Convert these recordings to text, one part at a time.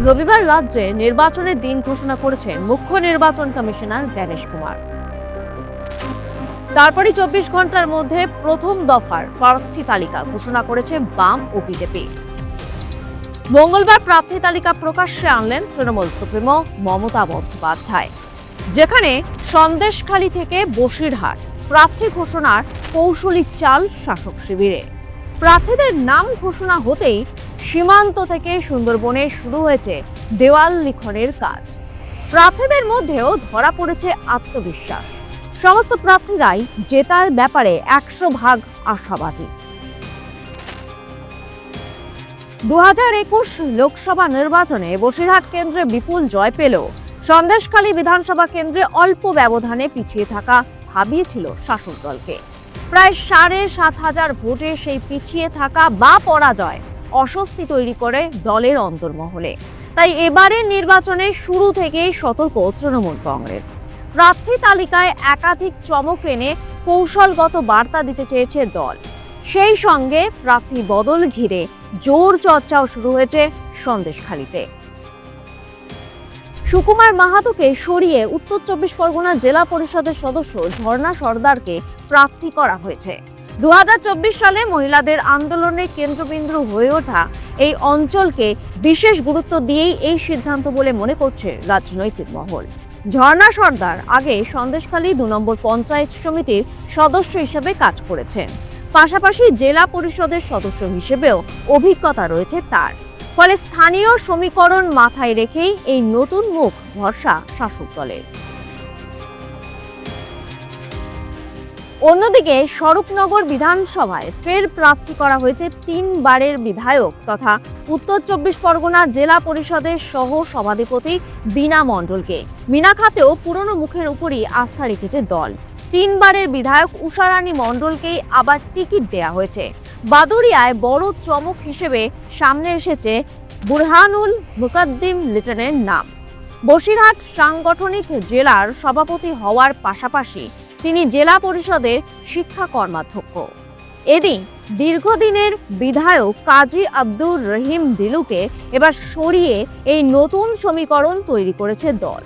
রবিবার রাজ্যে নির্বাচনের দিন ঘোষণা করেছেন মুখ্য নির্বাচন কমিশনার জ্ঞানেশ কুমার। তারপরই 24 ঘন্টার মধ্যে প্রথম দফার প্রার্থী তালিকা ঘোষণা করেছে বাম ও বিজেপি। মঙ্গলবার প্রার্থী তালিকা প্রকাশ্যে আনলেন তৃণমূল সুপ্রিমো মমতা বন্দ্যোপাধ্যায়, যেখানে সন্দেশখালী থেকে বসিরহাট প্রার্থী ঘোষণার কৌশলী চাল শাসক শিবিরে। প্রার্থীদের নাম ঘোষণা হতেই সীমান্ত থেকে সুন্দরবনে শুরু হয়েছে দেওয়াল লিখনের কাজ। প্রার্থীদের মধ্যেও ধরা পড়েছে আত্মবিশ্বাস। সমস্ত প্রার্থীরাই জেতার ব্যাপারে 100% আশাবাদী। 2021 লোকসভা নির্বাচনে বসিরহাট কেন্দ্রে বিপুল জয় পেলেও সন্দেশখালী বিধানসভা কেন্দ্রে অল্প ব্যবধানে পিছিয়ে থাকা ভাবিয়েছিল শাসক দলকে। প্রায় 7,500 ভোটে সেই পিছিয়ে থাকা বা পরাজয় অস্বস্তি তৈরি করে দলের অন্তর্মহলে। তাই এবারের নির্বাচনে শুরু থেকেই সতর্ক তৃণমূল কংগ্রেস। প্রার্থী তালিকায় একাধিক চমক এনে কৌশলগত বার্তা দিতে চেয়েছে দল। সেই সঙ্গে প্রার্থী বদল ঘিরে জোর চর্চাও শুরু হয়েছে সন্দেশখালীতে। সুকুমার মাহাতোকে সরিয়ে উত্তর 24 পরগনা জেলা পরিষদের সদস্য ঝর্ণা সর্দারকে প্রার্থী করা হয়েছে। 2024 সালে মহিলাদের আন্দোলনের কেন্দ্রবিন্দু হয়ে ওঠা এই অঞ্চলকে বিশেষ গুরুত্ব দিয়েই এই সিদ্ধান্ত বলে মনে করছে রাজনৈতিক মহল। ঝর্ণা সর্দার আগে সন্দেশখালী 2 নম্বর পঞ্চায়েত সমিতির সদস্য হিসেবে কাজ করেছেন। পাশাপাশি জেলা পরিষদের সদস্য হিসেবেও অভিজ্ঞতা রয়েছে তার। ফলে স্থানীয় সমীকরণ মাথায় রেখেই এই নতুন মুখ ভরসা শাসক দলের। অন্যদিকে স্বরূপনগর বিধানসভায় ফের প্রার্থী করা হয়েছে 3 বারের বিধায়ক তথা উত্তর 24 পরগনা জেলা পরিষদের সহ সভাধিপতি বীণা মণ্ডলকে। মীনা খাতেও পুরনো মুখের উপরই আস্থা রেখেছে দল। 3 বারের বিধায়ক উষারানী মণ্ডলকেই আবার টিকিট দেয়া হয়েছে। বাদুড়িয়ায় বড় চমক হিসেবে সামনে এসেছে বুরহানুল মুকাদ্দিম লিটনের নাম। বসিরহাট সাংগঠনিক জেলার সভাপতি হওয়ার পাশাপাশি তিনি জেলা পরিষদের শিক্ষা কর্মাধ্যক্ষ। এদিন দীর্ঘদিনের বিধায়ক কাজী আব্দুর রহিম দিলুকে এবার সরিয়ে এই নতুন সমীকরণ তৈরি করেছে দল।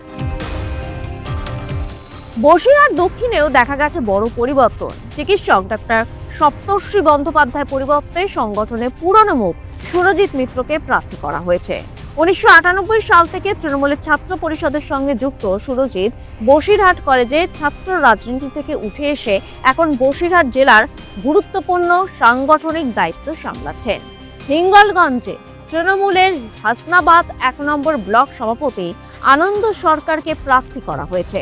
বসিরহাট দক্ষিণেও দেখা গেছে বড় পরিবর্তন। চিকিৎসক ডাক্তার সপ্তর্ষি বন্দ্যোপাধ্যায় পরিবর্তে সংগঠনের পুরনো মুখ সুরজিৎ মিত্রকে প্রার্থী করা হয়েছে। 1998 সাল থেকে তৃণমূলের ছাত্র পরিষদের সঙ্গে যুক্ত সুরজিৎ বসিরহাট কলেজে ছাত্র রাজনীতি থেকে উঠে এসে এখন বসিরহাট জেলার গুরুত্বপূর্ণ সাংগঠনিক দায়িত্ব সামলাচ্ছেন। হিঙ্গলগঞ্জে তৃণমূলের হাসনাবাদ 1 নম্বর ব্লক সভাপতি আনন্দ সরকারকে প্রার্থী করা হয়েছে।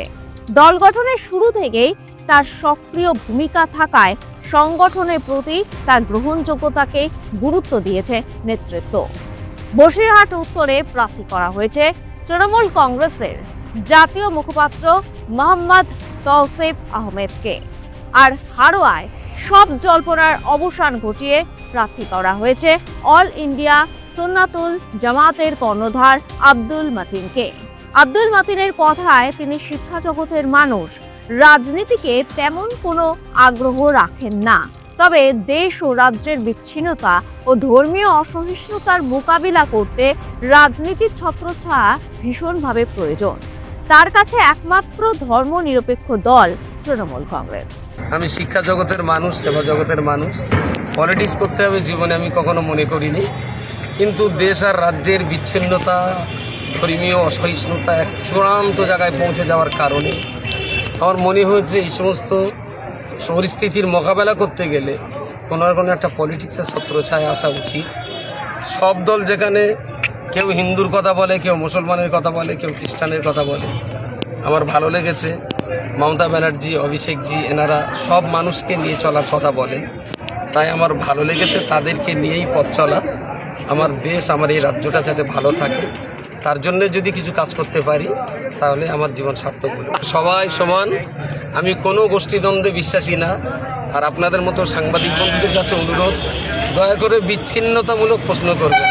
দল গঠনের শুরু থেকেই তার সক্রিয় ভূমিকা থাকায় সংগঠনের প্রতি তার গ্রহণযোগ্যতাকে গুরুত্ব দিয়েছে নেতৃত্ব। বসিরহাট উত্তরে প্রার্থী করা হয়েছে তৃণমূল কংগ্রেসের জাতীয় মুখপাত্র মোহাম্মদ তৌসিফ আহমেদকে। আর হারোয়ায় সব জল্পনার অবসান ঘটিয়ে প্রার্থী করা হয়েছে অল ইন্ডিয়া সুন্নাতুল জামাতের কর্ণধার আব্দুল মাতিনকে। আব্দুল মাতিনের কথায় তিনি শিক্ষা জগতের মানুষ, রাজনীতিকে তেমন কোনো আগ্রহ রাখেন না। তবে দেশ ও রাজ্যের বিচ্ছিন্নতা ও ধর্মীয় অসহিষ্ণুতার মোকাবিলা করতে রাজনীতির ছত্রছায়া ভীষণভাবে প্রয়োজন। তার কাছে একমাত্র ধর্মনিরপেক্ষ দল তৃণমূল কংগ্রেস। আমি শিক্ষা জগতের মানুষ, সেবা জগতের মানুষ। পলিটিক্স করতে হবে জীবনে আমি কখনো মনে করিনি, কিন্তু দেশ আর রাজ্যের বিচ্ছিন্নতা, ধর্মীয় অসহিষ্ণুতা এক চূড়ান্ত জায়গায় পৌঁছে যাওয়ার কারণে আমার মনে হয়েছে এই সমস্ত পরিস্থিতির মোকাবেলা করতে গেলে কোনো না কোনো একটা পলিটিক্সের ছত্রছায়া আসা উচিত। সব দল যেখানে কেউ হিন্দুর কথা বলে, কেউ মুসলমানের কথা বলে, কেউ খ্রিস্টানের কথা বলে, আমার ভালো লেগেছে মমতা ব্যানার্জি, অভিষেকজি এনারা সব মানুষকে নিয়ে চলার কথা বলেন। তাই আমার ভালো লেগেছে তাদেরকে নিয়েই পথ চলা। আমার দেশ, আমার এই রাজ্যটা যাতে ভালো থাকে তার জন্য যদি কিছু কাজ করতে পারি তাহলে আমার জীবন সার্থক হলো। সবাই সমান, আমি কোনো গোষ্ঠীদ্বন্দ্বে বিশ্বাসী না। আর আপনাদের মতো সাংবাদিক বন্ধুদের কাছে অনুরোধ, দয়া করে বিচ্ছিন্নতামূলক প্রশ্ন করবেন,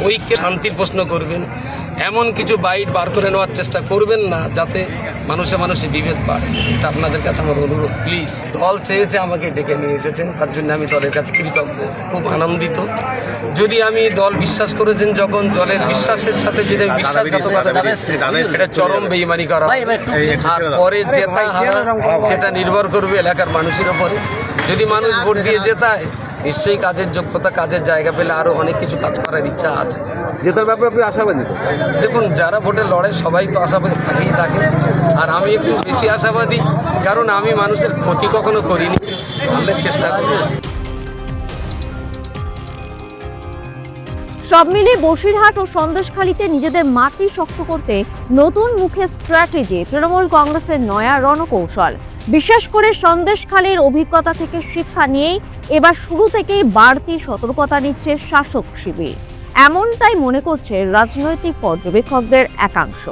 ঐক্যে শান্তির প্রশ্ন করবেন। এমন কিছু বাইট বার করে নেওয়ার চেষ্টা করবেন না যাতে মানুষে মানুষে বিভেদ বাড়ে। এটা আপনাদের কাছে আমার অনুরোধ, প্লিজ। দল চেয়েছে আমাকে ডেকে নিয়ে এসেছেন, তার জন্য আমি দলের কাছে কৃতজ্ঞ, খুব আনন্দিত। যদি আমি দল বিশ্বাস করেছেন যখন দলের বিশ্বাসের সাথে যদি আমি বিশ্বাসঘাতকতা করি, এটা চরম বেইমানি করা হবে। আর পরে জেতা হারা সেটা নির্ভর করবে এলাকার মানুষের উপরে। যদি মানুষ ভোট দিয়ে জেতায়, নিশ্চয়ই কাজের যোগ্যতা, কাজের জায়গা পেলে আরও অনেক কিছু কাজ করার ইচ্ছা আছে। জেতার ব্যাপারে আপনি আশাবাদী? দেখুন, যারা ভোটে লড়ে সবাই তো আশাবাদী থাকেই থাকে, আর আমি একটু বেশি আশাবাদী, কারণ আমি মানুষের ক্ষতি কখনো করিনি, ভালোর চেষ্টা করেছি। সব মিলিয়ে বসিরহাট ও সন্দেশখালীতে নিজেদের মাটি শক্ত করতে নতুন মুখে স্ট্র্যাটেজি তৃণমূল কংগ্রেসের নয়া রণকৌশল। বিশেষ করে সন্দেশখালীর অভিজ্ঞতা থেকে শিক্ষা নিয়েই এবার শুরু থেকেই বাড়তি সতর্কতা নিচ্ছে শাসক শিবির, এমনটাই মনে করছে রাজনৈতিক পর্যবেক্ষকদের একাংশ।